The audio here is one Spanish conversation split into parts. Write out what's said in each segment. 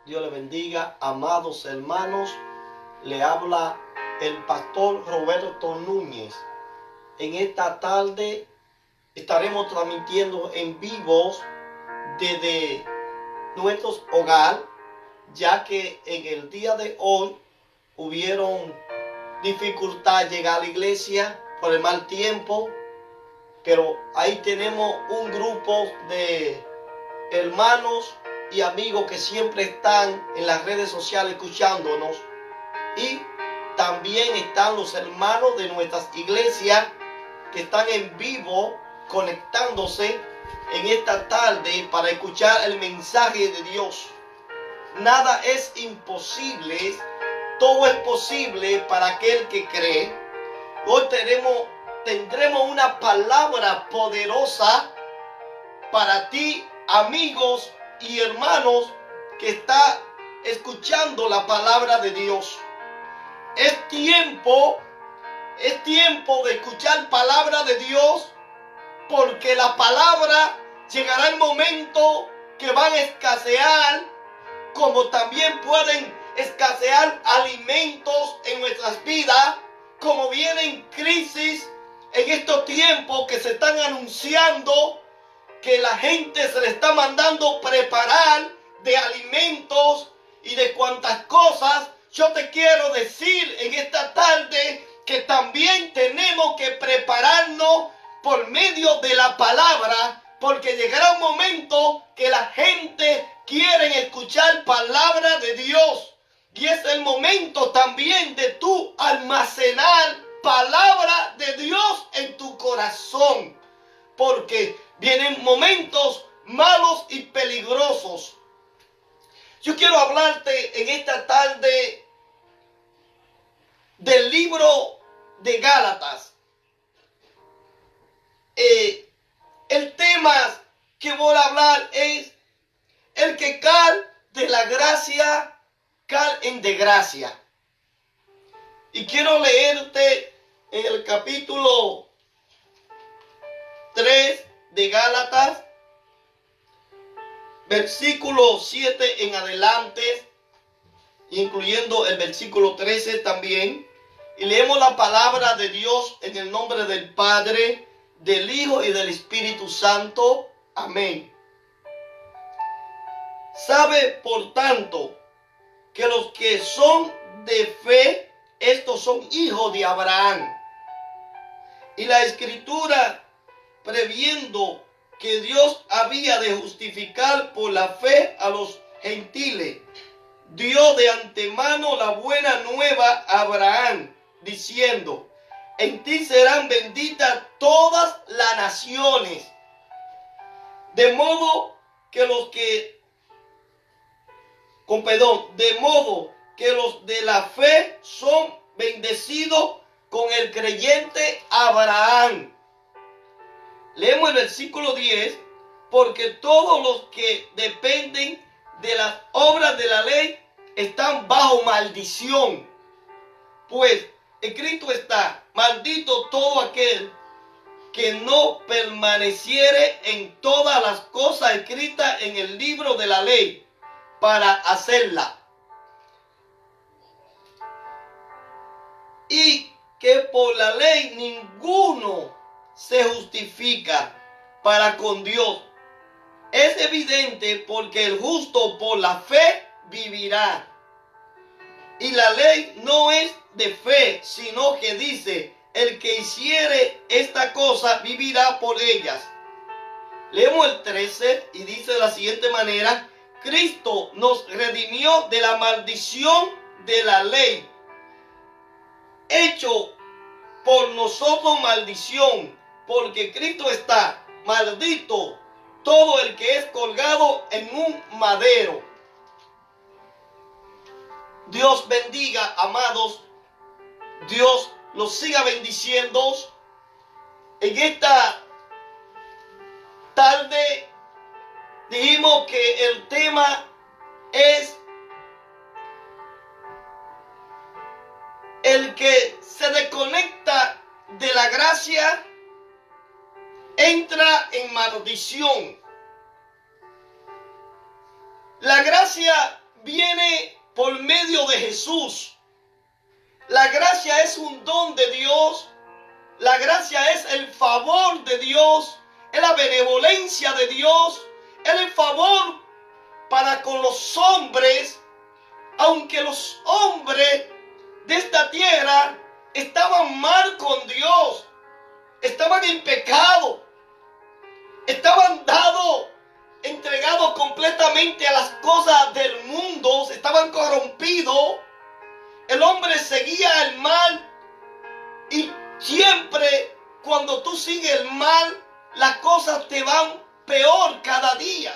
Dios le bendiga, amados hermanos. Le habla el pastor Roberto Núñez. En esta tarde estaremos transmitiendo en vivos desde nuestros hogares, ya que en el día de hoy hubieron dificultad llegar a la iglesia por el mal tiempo, pero ahí tenemos un grupo de hermanos y amigos que siempre están en las redes sociales escuchándonos, y también están los hermanos de nuestras iglesias que están en vivo conectándose en esta tarde para escuchar el mensaje de Dios. Nada es imposible, todo es posible para aquel que cree. Hoy tendremos una palabra poderosa para ti, amigos y hermanos que está escuchando la palabra de Dios. Es tiempo de escuchar palabra de Dios, porque la palabra llegará el momento que van a escasear, como también pueden escasear alimentos en nuestras vidas, como vienen crisis en estos tiempos que se están anunciando, que la gente se le está mandando preparar de alimentos y de cuantas cosas. Yo te quiero decir en esta tarde que también tenemos que prepararnos por medio de la palabra, porque llegará un momento que la gente quiere escuchar palabra de Dios, y es el momento también de tú almacenar palabra de Dios en tu corazón, porque vienen momentos malos y peligrosos. Yo quiero hablarte en esta tarde del libro de Gálatas. El tema que voy a hablar es: el que cae de la gracia, cae en desgracia. Y quiero leerte en el capítulo 3 de Gálatas, versículo 7 en adelante, incluyendo el versículo 13 también. Y leemos la palabra de Dios en el nombre del Padre, del Hijo y del Espíritu Santo. Amén. Sabe, por tanto, que los que son de fe, estos son hijos de Abraham. Y la Escritura, previendo que Dios había de justificar por la fe a los gentiles, dio de antemano la buena nueva a Abraham, diciendo: en ti serán benditas todas las naciones. De modo que los de la fe son bendecidos con el creyente Abraham. Leemos el versículo 10. Porque todos los que dependen de las obras de la ley están bajo maldición. Pues escrito está: maldito todo aquel que no permaneciere en todas las cosas escritas en el libro de la ley para hacerla. Y que por la ley ninguno se justifica para con Dios. Es evidente, porque el justo por la fe vivirá. Y la ley no es de fe, sino que dice: el que hiciere esta cosa vivirá por ellas. Leemos el 13 y dice de la siguiente manera: Cristo nos redimió de la maldición de la ley, hecho por nosotros maldición, porque Cristo está maldito todo el que es colgado en un madero. Dios bendiga, amados. Dios los siga bendiciendo. En esta tarde dijimos que el tema es: el que se desconecta de la gracia entra en maldición. La gracia viene Jesús. La gracia es un don de Dios. La gracia es el favor de Dios. Es la benevolencia de Dios. Es el favor para con los hombres. Aunque los hombres de esta tierra estaban mal con Dios. Estaban en pecado. Estaban entregados completamente a las cosas del mundo. Estaban corrompidos. El hombre seguía el mal. Y siempre cuando tú sigues el mal, las cosas te van peor cada día.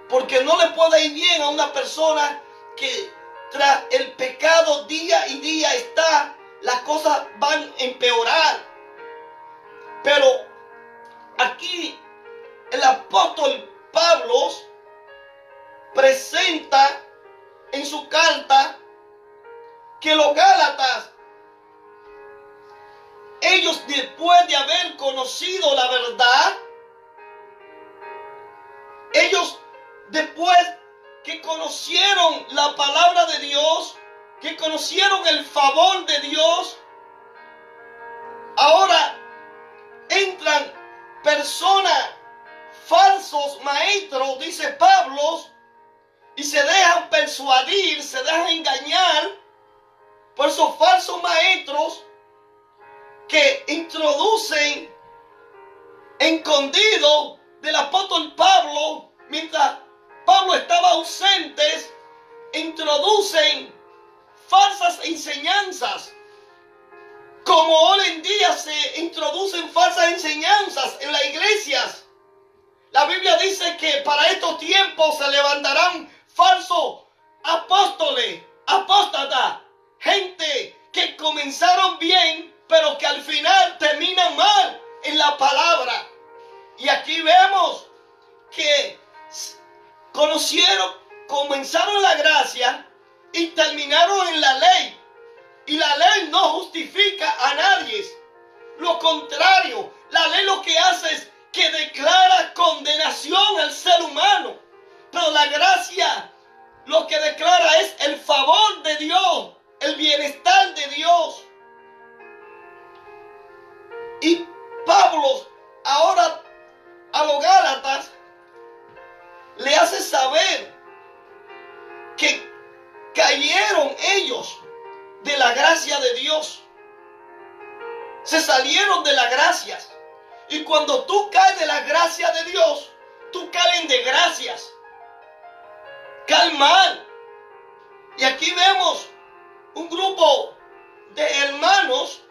Porque no le puede ir bien a una persona que tras el pecado día y día está, las cosas van a empeorar. Pero aquí el apóstol Pablo presenta en su carta que los Gálatas, ellos después de haber conocido la verdad, ellos después que conocieron la palabra de Dios, que conocieron el favor de Dios, ahora entran personas, falsos maestros, dice Pablo, y se dejan persuadir, se dejan engañar por esos falsos maestros que introducen escondido del apóstol Pablo, mientras Pablo estaba ausente, introducen falsas enseñanzas, como hoy en día se introducen falsas enseñanzas en las iglesias. La Biblia dice que para estos tiempos se levantarán falsos apóstoles, apóstatas, gente que comenzaron bien, pero que al final terminan mal en la palabra. Y aquí vemos que comenzaron la gracia y terminaron en la ley. Y la ley no justifica a nadie. Lo contrario, la ley lo que hace es que declara condenación al ser humano. Pero la gracia lo que declara es el favor de Dios, el bienestar de Dios. Y Pablo ahora a los Gálatas le hace saber que cayeron ellos de la gracia de Dios. Se salieron de la gracia. Y cuando tú caes de la gracia de Dios, tú caes en desgracias. Caes mal. Y aquí vemos un grupo de hermanos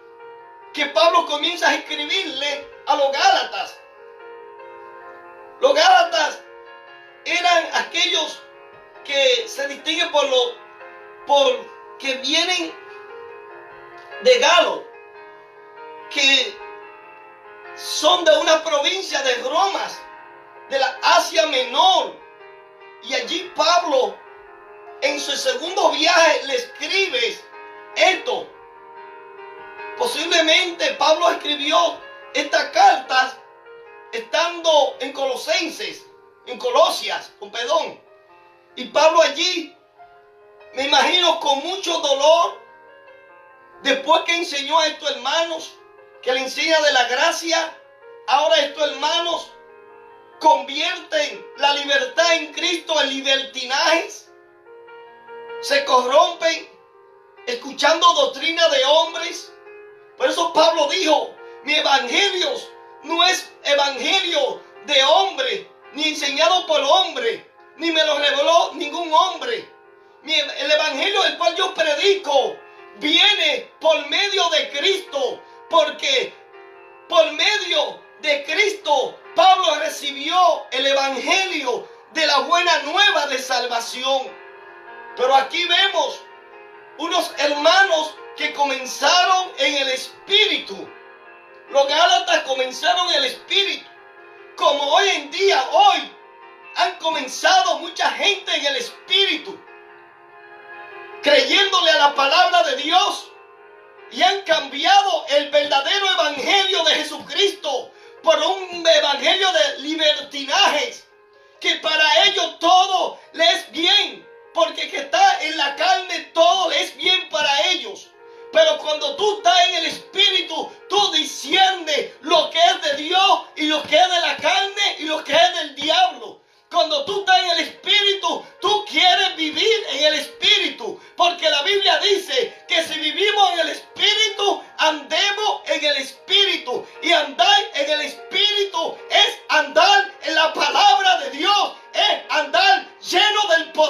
que Pablo comienza a escribirle a los Gálatas. Los Gálatas eran aquellos que se distinguen por que vienen de Galo, que son de una provincia de Roma, de la Asia Menor. Y allí Pablo, en su segundo viaje, le escribe esto. Posiblemente Pablo escribió estas cartas estando en Colosias, perdón. Y Pablo allí, me imagino con mucho dolor, después que enseñó a estos hermanos, que le enseña de la gracia, ahora estos hermanos convierten la libertad en Cristo en libertinajes, se corrompen escuchando doctrina de hombres. Por eso Pablo dijo, mi evangelio no es evangelio de hombre, ni enseñado por hombre, ni me lo reveló ningún hombre. El evangelio del cual yo predico viene por medio de Cristo, porque por medio de Cristo Pablo recibió el evangelio de la buena nueva de salvación. Pero aquí vemos unos hermanos que comenzaron en el Espíritu. Los Gálatas comenzaron en el Espíritu. Como hoy en día, hoy, han comenzado mucha gente en el Espíritu, creyéndole a la palabra de Dios, y han cambiado el verdadero evangelio de Jesucristo por un evangelio de libertinajes, que para ellos todo les es bien, porque que está en la carne todo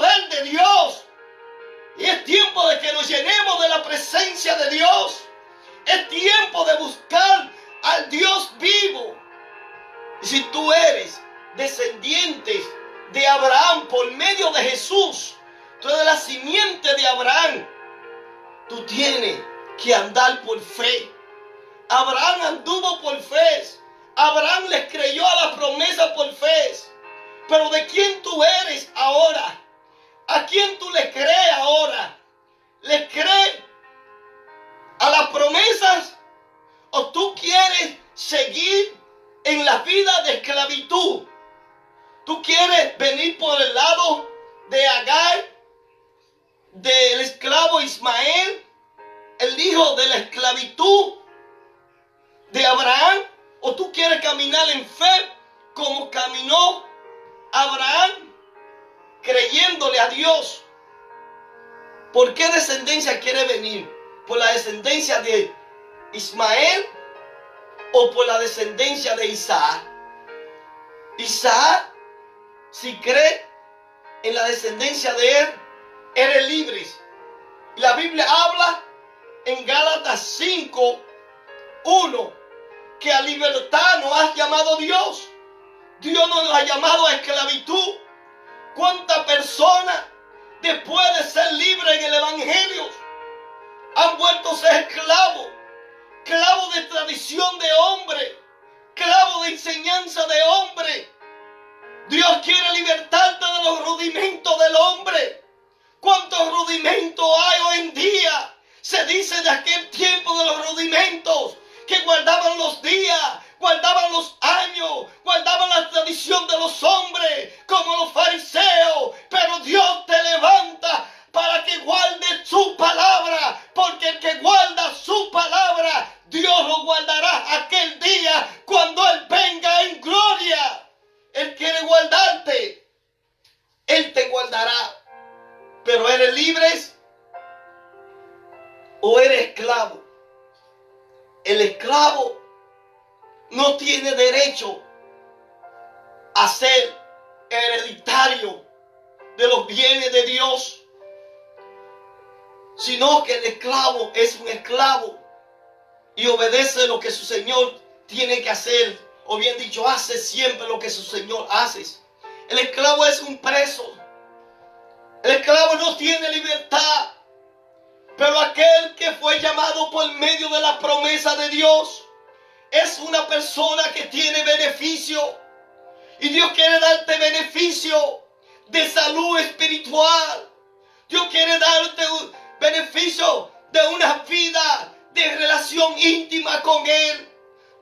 poder de Dios. Y es tiempo de que nos llenemos de la presencia de Dios. Es tiempo de buscar al Dios vivo. Y si tú eres descendiente de Abraham por medio de Jesús, tú eres la simiente de Abraham, tú tienes que andar por fe. Abraham anduvo por fe. Abraham les creyó a la promesa por fe. Pero ¿de quién tú eres ahora? ¿A quién tú le crees ahora? ¿Le crees a las promesas o tú quieres seguir en la vida de esclavitud? ¿Tú quieres venir por el lado de Agar, del esclavo Ismael, el hijo de la esclavitud de Abraham? ¿O tú quieres caminar en fe como caminó Abraham, creyéndole a Dios? ¿Por qué descendencia quiere venir? ¿Por la descendencia de Ismael o por la descendencia de Isaac? Isaac, si cree en la descendencia de él, eres libre. Y la Biblia habla en Gálatas 5:1 que a libertad nos ha llamado Dios. Dios no nos ha llamado a esclavitud. ¿Cuántas personas después de ser libres en el Evangelio han vuelto a ser esclavos? Esclavos de tradición de hombre, esclavos de enseñanza de hombre. Dios quiere libertarte de los rudimentos del hombre. ¿Cuántos rudimentos hay hoy en día? Se dice de aquel tiempo de los rudimentos que guardaban los días, guardaban los años, guardaban la tradición de los hombres, como los fariseos. Pero Dios te levanta para que guardes su palabra, porque el que guarda su palabra, Dios lo guardará aquel día cuando Él venga en gloria. Él quiere guardarte, Él te guardará. Pero ¿eres libre o eres esclavo? El esclavo no tiene derecho a ser hereditario de los bienes de Dios, sino que el esclavo es un esclavo y obedece lo que su Señor tiene que hacer, o bien dicho, hace siempre lo que su Señor hace. El esclavo es un preso. El esclavo no tiene libertad. Pero aquel que fue llamado por medio de la promesa de Dios es una persona que tiene beneficio. Y Dios quiere darte beneficio de salud espiritual. Dios quiere darte un beneficio de una vida de relación íntima con Él.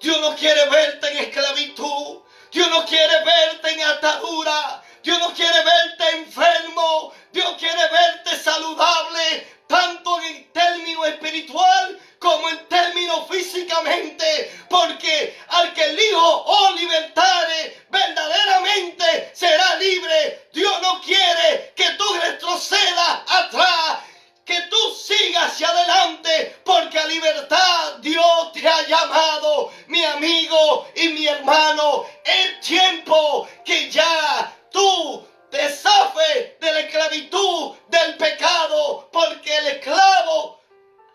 Dios no quiere verte en esclavitud. Dios no quiere verte en atadura. Dios no quiere verte enfermo. Dios quiere verte saludable, tanto en términos espiritual como en términos físicamente. Porque al que el Hijo os libertare, verdaderamente será libre. Dios no quiere que tú retrocedas atrás, que tú sigas hacia adelante, porque a libertad Dios te ha llamado, mi amigo y mi hermano. Es tiempo que ya tú te zafes de la esclavitud del pecado, porque el esclavo,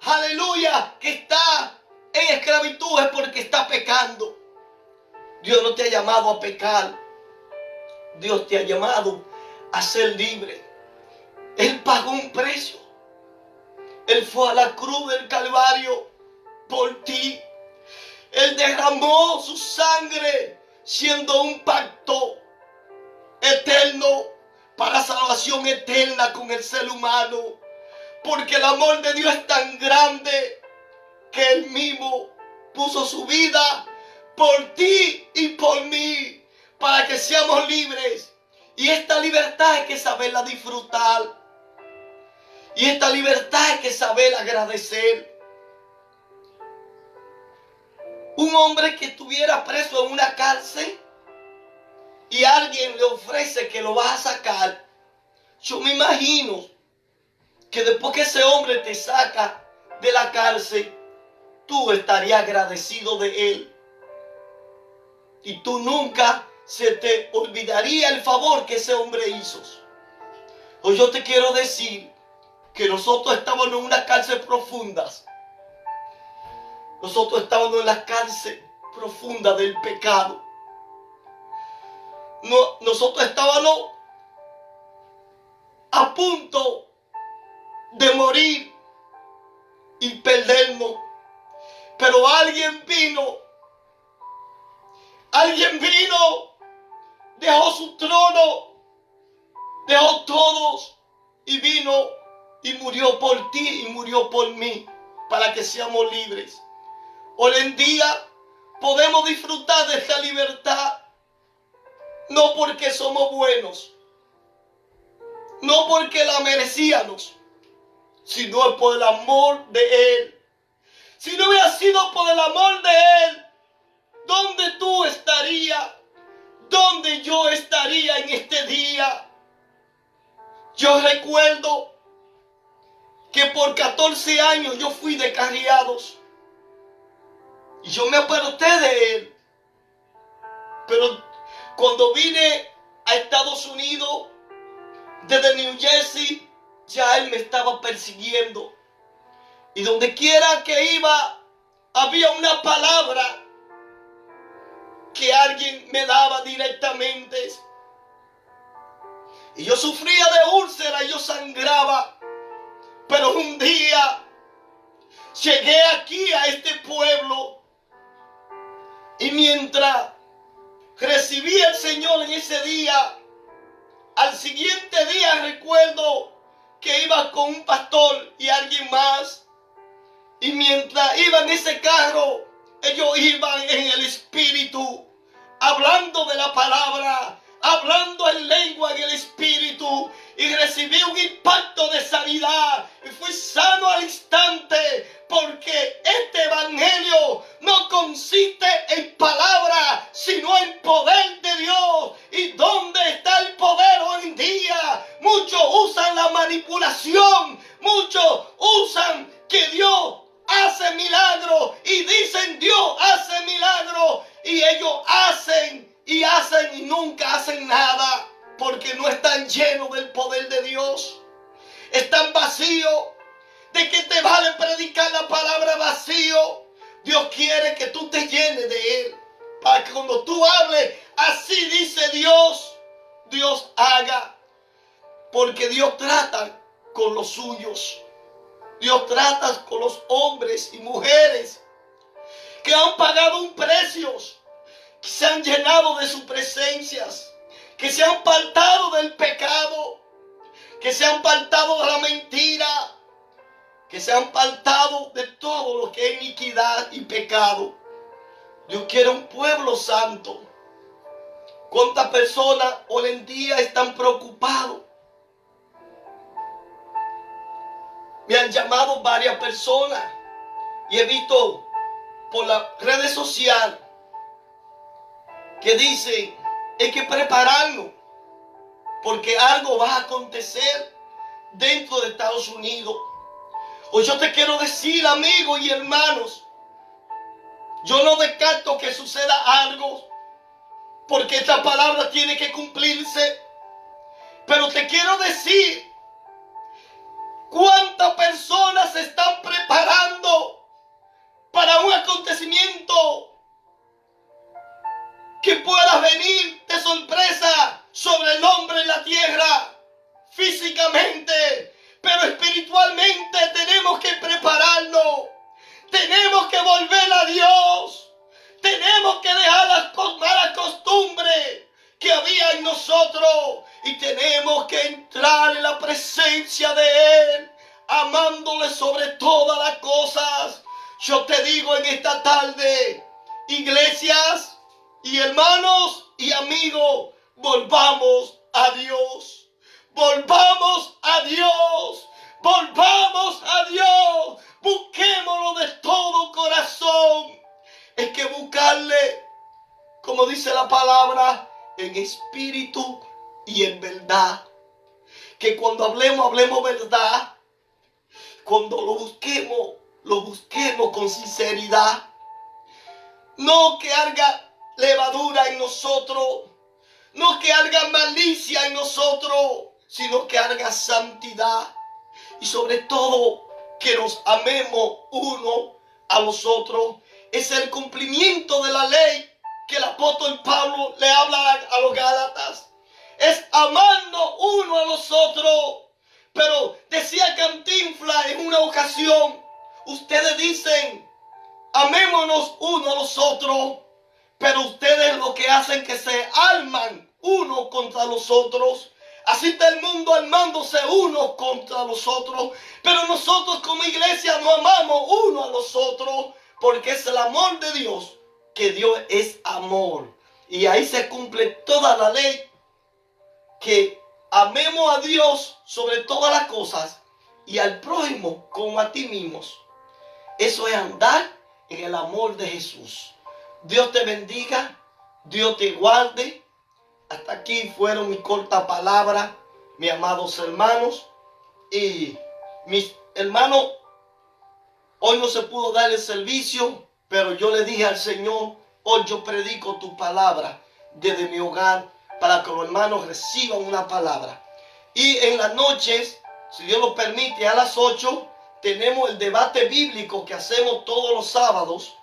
aleluya, que está en esclavitud es porque está pecando. Dios no te ha llamado a pecar. Dios te ha llamado a ser libre. Él pagó un precio. Él fue a la cruz del Calvario por ti. Él derramó su sangre siendo un pacto eterno para salvación eterna con el ser humano. Porque el amor de Dios es tan grande que Él mismo puso su vida por ti y por mí para que seamos libres. Y esta libertad hay que saberla disfrutar. Y esta libertad hay que saber agradecer. Un hombre que estuviera preso en una cárcel y alguien le ofrece que lo va a sacar. Yo me imagino que después que ese hombre te saca de la cárcel, tú estarías agradecido de él. Y tú nunca se te olvidaría el favor que ese hombre hizo. Hoy yo te quiero decir que nosotros estamos en una cárcel profunda. Nosotros estábamos en la cárcel profunda del pecado. Nosotros estábamos a punto de morir y perdernos. Pero alguien vino, dejó su trono, dejó todos y vino y murió por ti y murió por mí para que seamos libres. Hoy en día podemos disfrutar de esta libertad no porque somos buenos, no porque la merecíamos, sino por el amor de Él. Si no hubiera sido por el amor de Él, ¿dónde tú estarías? ¿Dónde yo estaría en este día? Yo recuerdo que por 14 años yo fui descarriado y yo me aparté de Él. Pero cuando vine a Estados Unidos, desde New Jersey, ya Él me estaba persiguiendo. Y donde quiera que iba, había una palabra que alguien me daba directamente. Y yo sufría de úlcera y yo sangraba. Pero un día llegué aquí a este pueblo. Y mientras recibí al Señor en ese día, al siguiente día recuerdo que iba con un pastor y alguien más. Y mientras iba en ese carro, ellos iban en el espíritu, hablando de la palabra, hablando en lengua en el espíritu. Y recibí un impacto de sanidad. Y fui sano al instante. Porque este evangelio no consiste en palabras, sino en poder de Dios. ¿Y dónde está el poder hoy en día? Muchos usan la manipulación. Muchos usan que Dios hace milagros y dicen Dios hace milagros, y ellos hacen y nunca hacen nada porque no están llenos del poder de Dios. Están vacíos. ¿De qué te vale predicar la palabra vacío? Dios quiere que tú te llenes de Él, para que cuando tú hables, así dice Dios, Dios haga. Porque Dios trata con los suyos. Dios trata con los hombres y mujeres que han pagado un precio, que se han llenado de sus presencias, que se han apartado del pecado, que se han apartado de la mentira, que se han apartado de todo lo que es iniquidad y pecado. Dios quiere un pueblo santo. ¿Cuántas personas hoy en día están preocupados? Me han llamado varias personas y he visto por las redes sociales que dicen, hay que prepararnos porque algo va a acontecer dentro de Estados Unidos. Hoy yo te quiero decir, amigos y hermanos, yo no descarto que suceda algo porque esta palabra tiene que cumplirse. Pero te quiero decir, ¿cuántas personas se están preparando para un acontecimiento que pueda venir de sorpresa sobre el hombre en la tierra físicamente? Pero espiritualmente tenemos que prepararnos. Tenemos que volver a Dios. Tenemos que dejar las malas costumbres que había en nosotros. Y tenemos que entrar en la presencia de Él, amándole sobre todas las cosas. Yo te digo en esta tarde, iglesias y hermanos y amigos, volvamos a Dios. Volvamos a Dios. Volvamos a Dios. Busquémoslo de todo corazón. Hay que buscarle, como dice la palabra, en espíritu y en verdad. Que cuando hablemos verdad. Cuando lo busquemos con sinceridad. No que haga levadura en nosotros. No que haga malicia en nosotros. sino que haga santidad. Y sobre todo, que nos amemos uno a los otros. Es el cumplimiento de la ley que el apóstol Pablo le habla a los Gálatas. Es amarnos uno a los otros. Pero decía Cantinflas en una ocasión, ustedes dicen, amémonos uno a los otros, pero ustedes lo que hacen es que se arman uno contra los otros. Así está el mundo armándose unos contra los otros. Pero nosotros como iglesia nos amamos uno a los otros, porque es el amor de Dios, que Dios es amor. Y ahí se cumple toda la ley, que amemos a Dios sobre todas las cosas y al prójimo como a ti mismos. Eso es andar en el amor de Jesús. Dios te bendiga, Dios te guarde. Hasta aquí fueron mis cortas palabras, mis amados hermanos. Y mis hermanos, hoy no se pudo dar el servicio, pero yo le dije al Señor, hoy yo predico tu palabra desde mi hogar para que los hermanos reciban una palabra. Y en las noches, si Dios lo permite, a las 8, tenemos el debate bíblico que hacemos todos los sábados.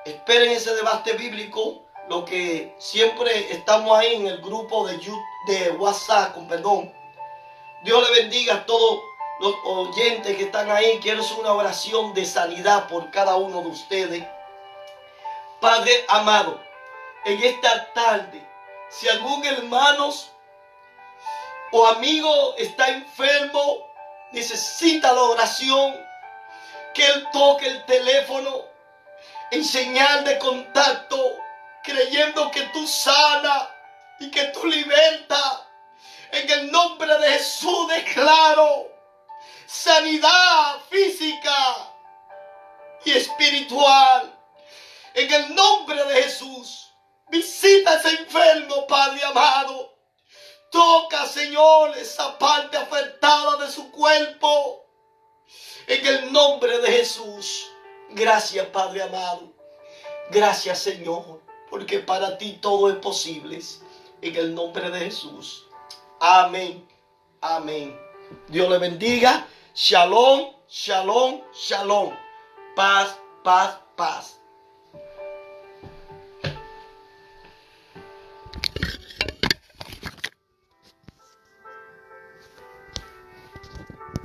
Esperen ese debate bíblico, lo que siempre estamos ahí en el grupo de WhatsApp, Dios le bendiga a todos los oyentes que están ahí. Quiero hacer una oración de sanidad por cada uno de ustedes. Padre amado, en esta tarde, si algún hermano o amigo está enfermo, necesita la oración, que él toque el teléfono en señal de contacto, creyendo que tú sanas y que tú libertas. En el nombre de Jesús declaro sanidad física y espiritual. En el nombre de Jesús, visita a ese enfermo, Padre amado. Toca, Señor, esa parte afectada de su cuerpo. En el nombre de Jesús. Gracias, Padre amado. Gracias, Señor, porque para ti todo es posible. En el nombre de Jesús. Amén. Amén. Dios le bendiga. Shalom, shalom, shalom. Paz, paz, paz.